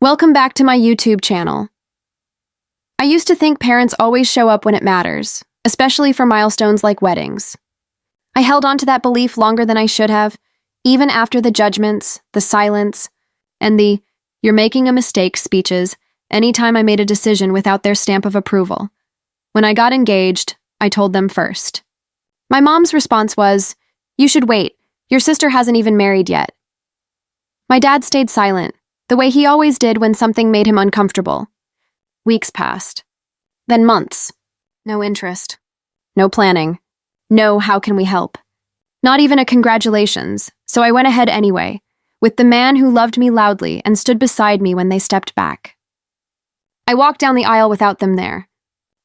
Welcome back to my YouTube channel. I used to think parents always show up when it matters, especially for milestones like weddings. I held on to that belief longer than I should have, even after the judgments, the silence, and the "you're making a mistake" speeches anytime I made a decision without their stamp of approval. When I got engaged, I told them first. My mom's response was, "You should wait. Your sister hasn't even married yet." My dad stayed silent, the way he always did when something made him uncomfortable. Weeks passed. Then months. No interest. No planning. No "how can we help?" Not even a congratulations, so I went ahead anyway, with the man who loved me loudly and stood beside me when they stepped back. I walked down the aisle without them there.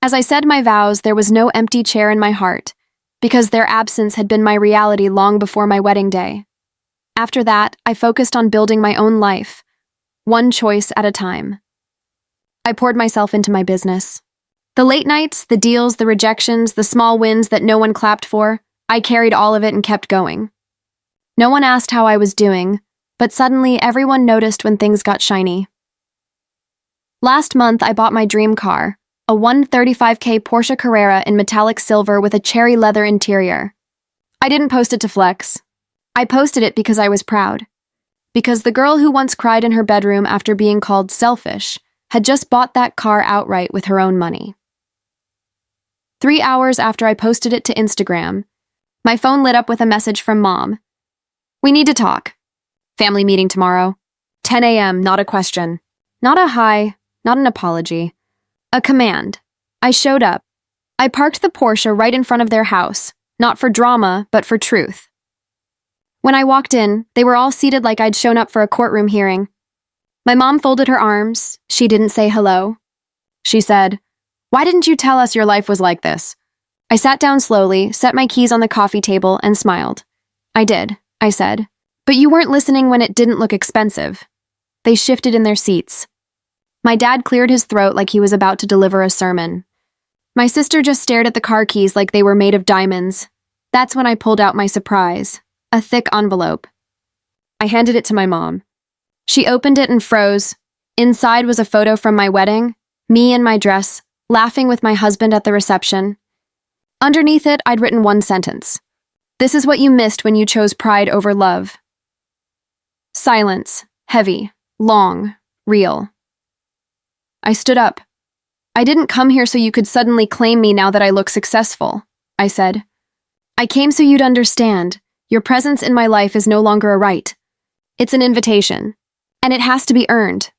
As I said my vows, there was no empty chair in my heart, because their absence had been my reality long before my wedding day. After that, I focused on building my own life, one choice at a time. I poured myself into my business. The late nights, the deals, the rejections, the small wins that no one clapped for, I carried all of it and kept going. No one asked how I was doing, but suddenly everyone noticed when things got shiny. Last month, I bought my dream car, a 135K Porsche Carrera in metallic silver with a cherry leather interior. I didn't post it to flex. I posted it because I was proud. Because the girl who once cried in her bedroom after being called selfish had just bought that car outright with her own money. 3 hours after I posted it to Instagram, my phone lit up with a message from Mom. "We need to talk. Family meeting tomorrow. 10 a.m., not a question. Not a hi, not an apology. A command." I showed up. I parked the Porsche right in front of their house, not for drama, but for truth. When I walked in, they were all seated like I'd shown up for a courtroom hearing. My mom folded her arms. She didn't say hello. She said, "Why didn't you tell us your life was like this?" I sat down slowly, set my keys on the coffee table, and smiled. "I did," I said. "But you weren't listening when it didn't look expensive." They shifted in their seats. My dad cleared his throat like he was about to deliver a sermon. My sister just stared at the car keys like they were made of diamonds. That's when I pulled out my surprise. A thick envelope. I handed it to my mom. She opened it and froze. Inside was a photo from my wedding, me in my dress, laughing with my husband at the reception. Underneath it, I'd written one sentence. "This is what you missed when you chose pride over love." Silence. Heavy. Long. Real. I stood up. "I didn't come here so you could suddenly claim me now that I look successful," I said. "I came so you'd understand. Your presence in my life is no longer a right. It's an invitation. And it has to be earned."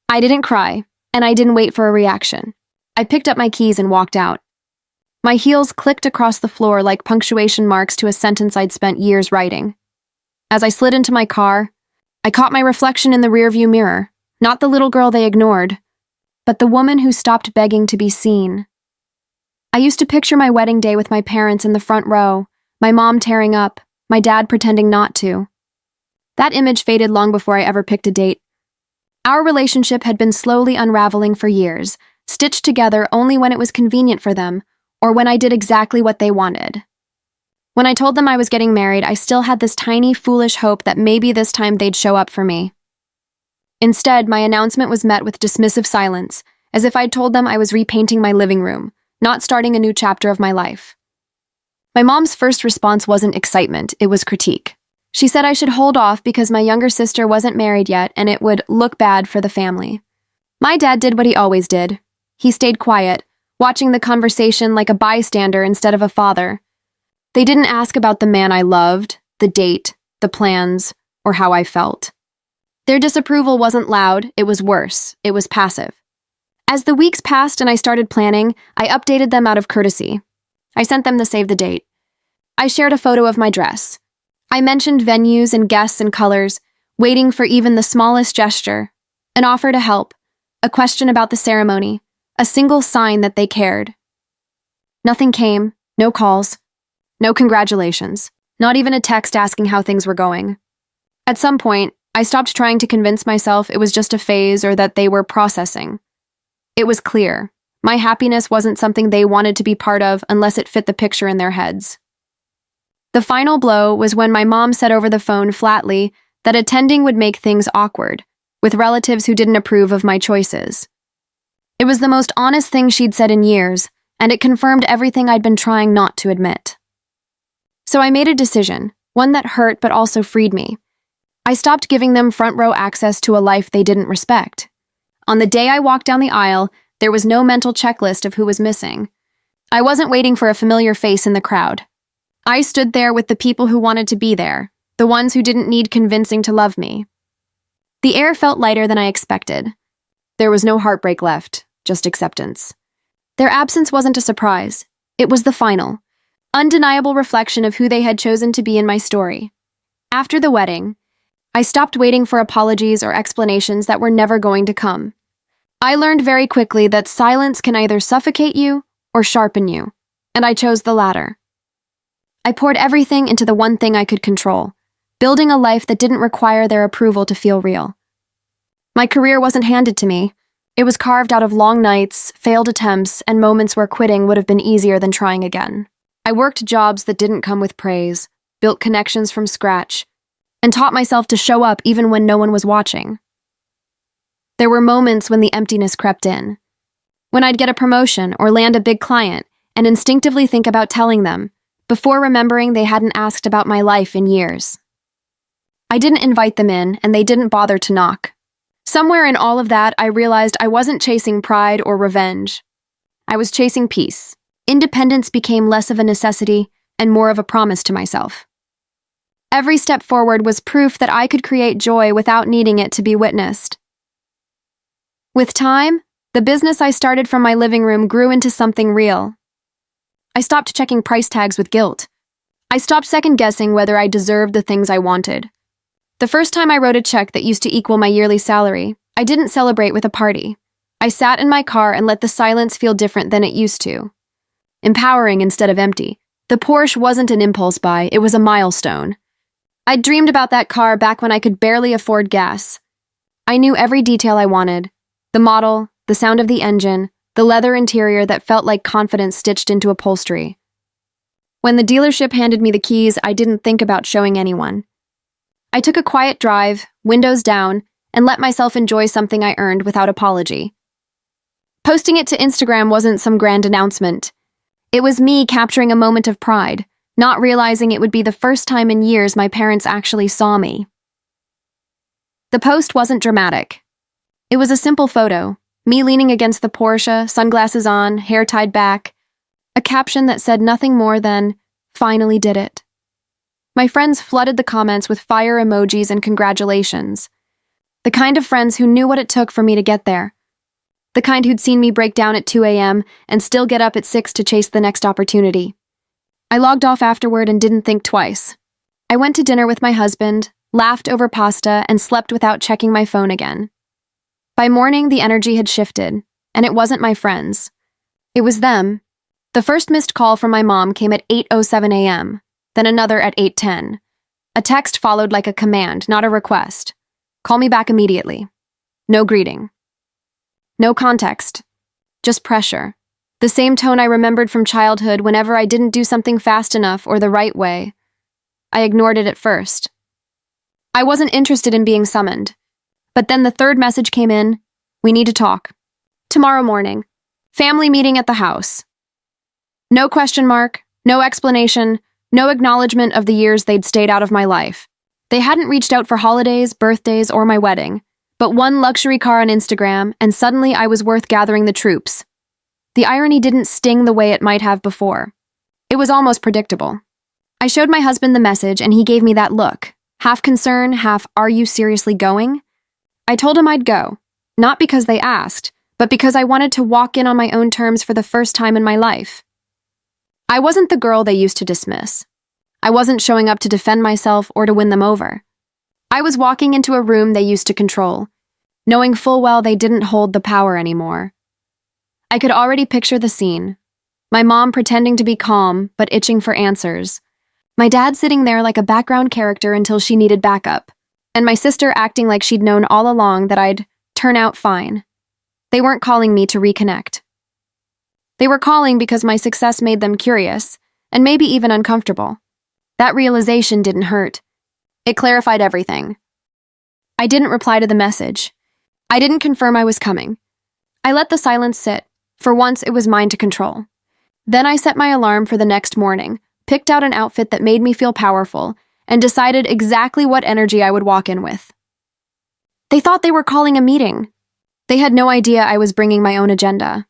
I didn't cry, and I didn't wait for a reaction. I picked up my keys and walked out. My heels clicked across the floor like punctuation marks to a sentence I'd spent years writing. As I slid into my car, I caught my reflection in the rearview mirror, not the little girl they ignored, but the woman who stopped begging to be seen. I used to picture my wedding day with my parents in the front row, my mom tearing up, my dad pretending not to. That image faded long before I ever picked a date. Our relationship had been slowly unraveling for years, stitched together only when it was convenient for them, or when I did exactly what they wanted. When I told them I was getting married, I still had this tiny, foolish hope that maybe this time they'd show up for me. Instead, my announcement was met with dismissive silence, as if I'd told them I was repainting my living room, not starting a new chapter of my life. My mom's first response wasn't excitement, it was critique. She said I should hold off because my younger sister wasn't married yet and it would look bad for the family. My dad did what he always did. He stayed quiet, watching the conversation like a bystander instead of a father. They didn't ask about the man I loved, the date, the plans, or how I felt. Their disapproval wasn't loud, it was worse, it was passive. As the weeks passed and I started planning, I updated them out of courtesy. I sent them the save the date. I shared a photo of my dress. I mentioned venues and guests and colors, waiting for even the smallest gesture, an offer to help, a question about the ceremony, a single sign that they cared. Nothing came, no calls, no congratulations, not even a text asking how things were going. At some point, I stopped trying to convince myself it was just a phase or that they were processing. It was clear. My happiness wasn't something they wanted to be part of unless it fit the picture in their heads. The final blow was when my mom said over the phone flatly that attending would make things awkward, with relatives who didn't approve of my choices. It was the most honest thing she'd said in years, and it confirmed everything I'd been trying not to admit. So I made a decision, one that hurt but also freed me. I stopped giving them front row access to a life they didn't respect. On the day I walked down the aisle, there was no mental checklist of who was missing. I wasn't waiting for a familiar face in the crowd. I stood there with the people who wanted to be there, the ones who didn't need convincing to love me. The air felt lighter than I expected. There was no heartbreak left, just acceptance. Their absence wasn't a surprise. It was the final, undeniable reflection of who they had chosen to be in my story. After the wedding, I stopped waiting for apologies or explanations that were never going to come. I learned very quickly that silence can either suffocate you or sharpen you, and I chose the latter. I poured everything into the one thing I could control, building a life that didn't require their approval to feel real. My career wasn't handed to me. It was carved out of long nights, failed attempts, and moments where quitting would have been easier than trying again. I worked jobs that didn't come with praise, built connections from scratch, and taught myself to show up even when no one was watching. There were moments when the emptiness crept in, when I'd get a promotion or land a big client and instinctively think about telling them, before remembering they hadn't asked about my life in years. I didn't invite them in, and they didn't bother to knock. Somewhere in all of that, I realized I wasn't chasing pride or revenge. I was chasing peace. Independence became less of a necessity and more of a promise to myself. Every step forward was proof that I could create joy without needing it to be witnessed. With time, the business I started from my living room grew into something real. I stopped checking price tags with guilt. I stopped second-guessing whether I deserved the things I wanted. The first time I wrote a check that used to equal my yearly salary, I didn't celebrate with a party. I sat in my car and let the silence feel different than it used to. Empowering instead of empty. The Porsche wasn't an impulse buy, it was a milestone. I'd dreamed about that car back when I could barely afford gas. I knew every detail I wanted. The model, the sound of the engine, the leather interior that felt like confidence stitched into upholstery. When the dealership handed me the keys, I didn't think about showing anyone. I took a quiet drive, windows down, and let myself enjoy something I earned without apology. Posting it to Instagram wasn't some grand announcement. It was me capturing a moment of pride, not realizing it would be the first time in years my parents actually saw me. The post wasn't dramatic. It was a simple photo, me leaning against the Porsche, sunglasses on, hair tied back, a caption that said nothing more than, "Finally did it." My friends flooded the comments with fire emojis and congratulations. The kind of friends who knew what it took for me to get there. The kind who'd seen me break down at 2 a.m. and still get up at 6 to chase the next opportunity. I logged off afterward and didn't think twice. I went to dinner with my husband, laughed over pasta, and slept without checking my phone again. By morning, the energy had shifted, and it wasn't my friends. It was them. The first missed call from my mom came at 8:07 a.m., then another at 8:10. A text followed like a command, not a request. Call me back immediately. No greeting. No context. Just pressure. The same tone I remembered from childhood whenever I didn't do something fast enough or the right way. I ignored it at first. I wasn't interested in being summoned. But then the third message came in. We need to talk. Tomorrow morning. Family meeting at the house. No question mark, no explanation, no acknowledgement of the years they'd stayed out of my life. They hadn't reached out for holidays, birthdays, or my wedding, but one luxury car on Instagram, and suddenly I was worth gathering the troops. The irony didn't sting the way it might have before. It was almost predictable. I showed my husband the message, and he gave me that look. Half concern, half, "Are you seriously going?" I told him I'd go, not because they asked, but because I wanted to walk in on my own terms for the first time in my life. I wasn't the girl they used to dismiss. I wasn't showing up to defend myself or to win them over. I was walking into a room they used to control, knowing full well they didn't hold the power anymore. I could already picture the scene. My mom pretending to be calm, but itching for answers. My dad sitting there like a background character until she needed backup. And my sister acting like she'd known all along that I'd turn out fine. They weren't calling me to reconnect. They were calling because my success made them curious, and maybe even uncomfortable. That realization didn't hurt. It clarified everything. I didn't reply to the message. I didn't confirm I was coming. I let the silence sit. For once, it was mine to control. Then I set my alarm for the next morning, picked out an outfit that made me feel powerful, and decided exactly what energy I would walk in with. They thought they were calling a meeting. They had no idea I was bringing my own agenda.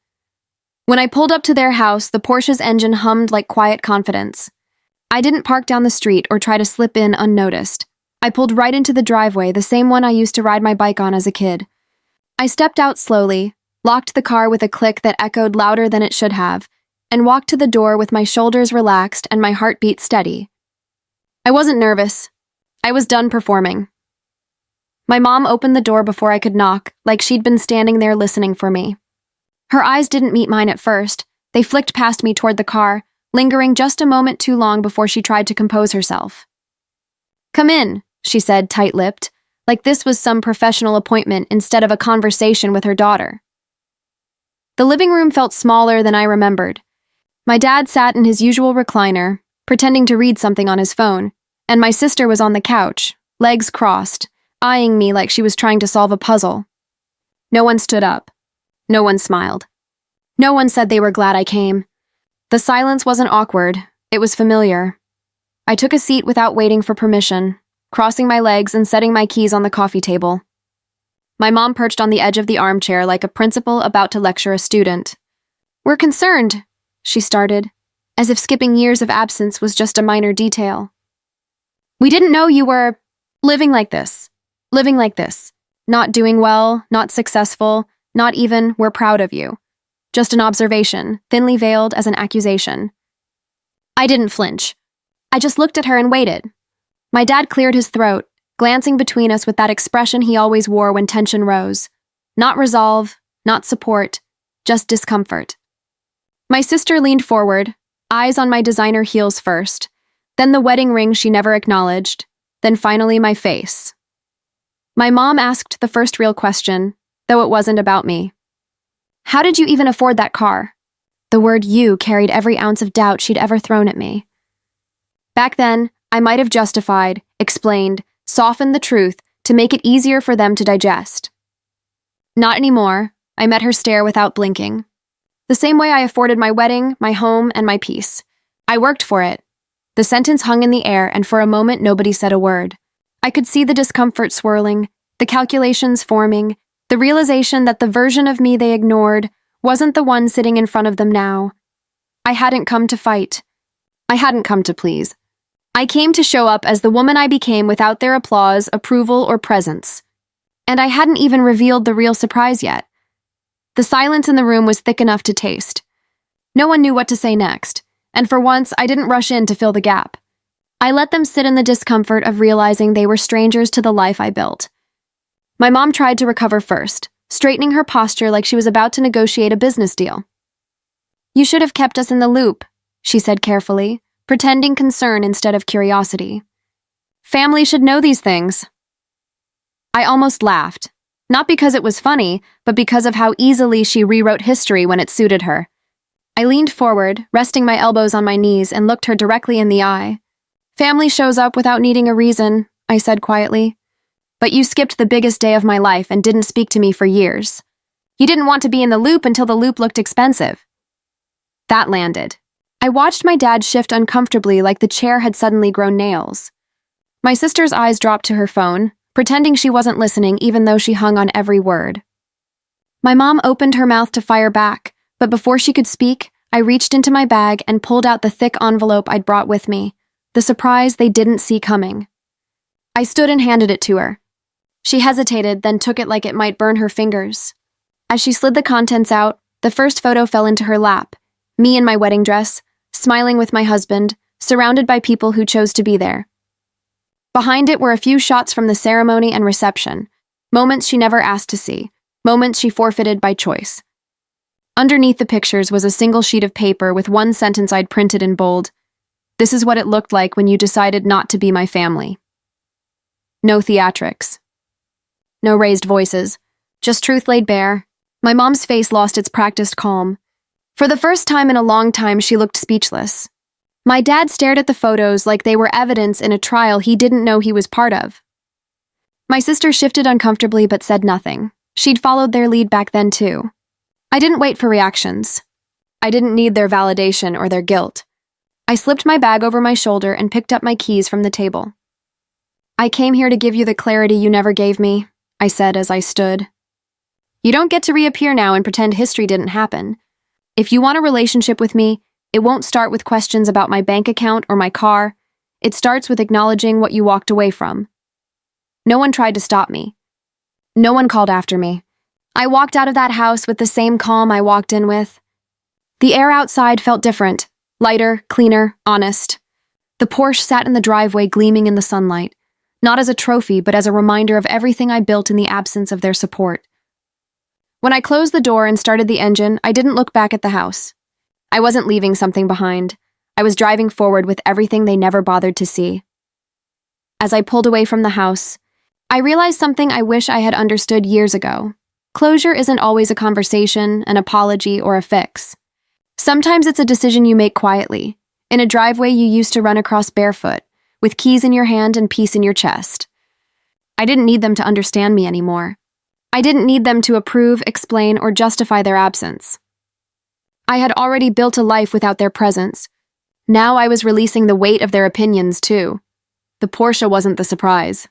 When I pulled up to their house, the Porsche's engine hummed like quiet confidence. I didn't park down the street or try to slip in unnoticed. I pulled right into the driveway, the same one I used to ride my bike on as a kid. I stepped out slowly, locked the car with a click that echoed louder than it should have, and walked to the door with my shoulders relaxed and my heartbeat steady. I wasn't nervous. I was done performing. My mom opened the door before I could knock, like she'd been standing there listening for me. Her eyes didn't meet mine at first. They flicked past me toward the car, lingering just a moment too long before she tried to compose herself. "Come in," she said, tight-lipped, like this was some professional appointment instead of a conversation with her daughter. The living room felt smaller than I remembered. My dad sat in his usual recliner, pretending to read something on his phone, and my sister was on the couch, legs crossed, eyeing me like she was trying to solve a puzzle. No one stood up. No one smiled. No one said they were glad I came. The silence wasn't awkward, it was familiar. I took a seat without waiting for permission, crossing my legs and setting my keys on the coffee table. My mom perched on the edge of the armchair like a principal about to lecture a student. "We're concerned," she started, as if skipping years of absence was just a minor detail. "We didn't know you were living like this. Not doing well, not successful, not even, we're proud of you. Just an observation, thinly veiled as an accusation." I didn't flinch. I just looked at her and waited. My dad cleared his throat, glancing between us with that expression he always wore when tension rose. Not resolve, not support, just discomfort. My sister leaned forward, eyes on my designer heels first, then the wedding ring she never acknowledged, then finally my face. My mom asked the first real question, though it wasn't about me. "How did you even afford that car?" The word "you" carried every ounce of doubt she'd ever thrown at me. Back then, I might have justified, explained, softened the truth to make it easier for them to digest. Not anymore. I met her stare without blinking. The same way I afforded my wedding, my home, and my peace. I worked for it. The sentence hung in the air, and for a moment nobody said a word. I could see the discomfort swirling, the calculations forming, the realization that the version of me they ignored wasn't the one sitting in front of them now. I hadn't come to fight. I hadn't come to please. I came to show up as the woman I became without their applause, approval, or presence. And I hadn't even revealed the real surprise yet. The silence in the room was thick enough to taste. No one knew what to say next, and for once I didn't rush in to fill the gap. I let them sit in the discomfort of realizing they were strangers to the life I built. My mom tried to recover first, straightening her posture like she was about to negotiate a business deal. "You should have kept us in the loop," she said carefully, pretending concern instead of curiosity. "Family should know these things." I almost laughed, not because it was funny, but because of how easily she rewrote history when it suited her. I leaned forward, resting my elbows on my knees, and looked her directly in the eye. "Family shows up without needing a reason," I said quietly. "But you skipped the biggest day of my life and didn't speak to me for years. You didn't want to be in the loop until the loop looked expensive." That landed. I watched my dad shift uncomfortably like the chair had suddenly grown nails. My sister's eyes dropped to her phone, pretending she wasn't listening even though she hung on every word. My mom opened her mouth to fire back, but before she could speak, I reached into my bag and pulled out the thick envelope I'd brought with me, the surprise they didn't see coming. I stood and handed it to her. She hesitated, then took it like it might burn her fingers. As she slid the contents out, the first photo fell into her lap, me in my wedding dress, smiling with my husband, surrounded by people who chose to be there. Behind it were a few shots from the ceremony and reception, moments she never asked to see, moments she forfeited by choice. Underneath the pictures was a single sheet of paper with one sentence I'd printed in bold. "This is what it looked like when you decided not to be my family." No theatrics. No raised voices. Just truth laid bare. My mom's face lost its practiced calm. For the first time in a long time, she looked speechless. My dad stared at the photos like they were evidence in a trial he didn't know he was part of. My sister shifted uncomfortably but said nothing. She'd followed their lead back then too. I didn't wait for reactions. I didn't need their validation or their guilt. I slipped my bag over my shoulder and picked up my keys from the table. I came here to give you the clarity you never gave me, I said as I stood. You don't get to reappear now and pretend history didn't happen. If you want a relationship with me, it won't start with questions about my bank account or my car. It starts with acknowledging what you walked away from. No one tried to stop me. No one called after me. I walked out of that house with the same calm I walked in with. The air outside felt different, lighter, cleaner, honest. The Porsche sat in the driveway gleaming in the sunlight, not as a trophy but as a reminder of everything I built in the absence of their support. When I closed the door and started the engine, I didn't look back at the house. I wasn't leaving something behind. I was driving forward with everything they never bothered to see. As I pulled away from the house, I realized something I wish I had understood years ago. Closure isn't always a conversation, an apology, or a fix. Sometimes it's a decision you make quietly, in a driveway you used to run across barefoot, with keys in your hand and peace in your chest. I didn't need them to understand me anymore. I didn't need them to approve, explain, or justify their absence. I had already built a life without their presence. Now I was releasing the weight of their opinions, too. The Porsche wasn't the surprise.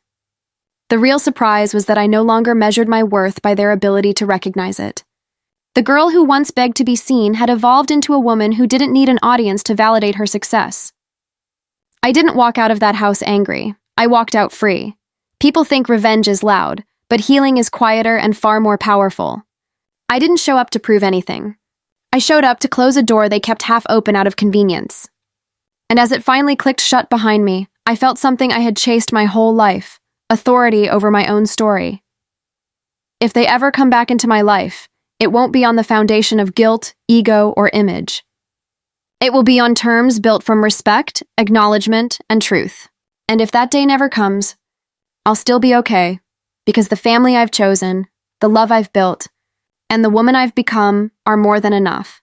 The real surprise was that I no longer measured my worth by their ability to recognize it. The girl who once begged to be seen had evolved into a woman who didn't need an audience to validate her success. I didn't walk out of that house angry. I walked out free. People think revenge is loud, but healing is quieter and far more powerful. I didn't show up to prove anything. I showed up to close a door they kept half open out of convenience. And as it finally clicked shut behind me, I felt something I had chased my whole life, authority over my own story. If they ever come back into my life, it won't be on the foundation of guilt, ego, or image. It will be on terms built from respect, acknowledgement, and truth. And if that day never comes, I'll still be okay, because the family I've chosen, the love I've built, and the woman I've become are more than enough.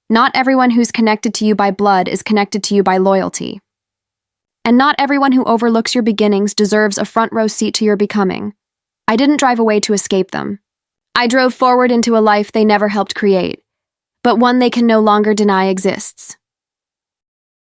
Not everyone who's connected to you by blood is connected to you by loyalty. And not everyone who overlooks your beginnings deserves a front row seat to your becoming. I didn't drive away to escape them. I drove forward into a life they never helped create, but one they can no longer deny exists.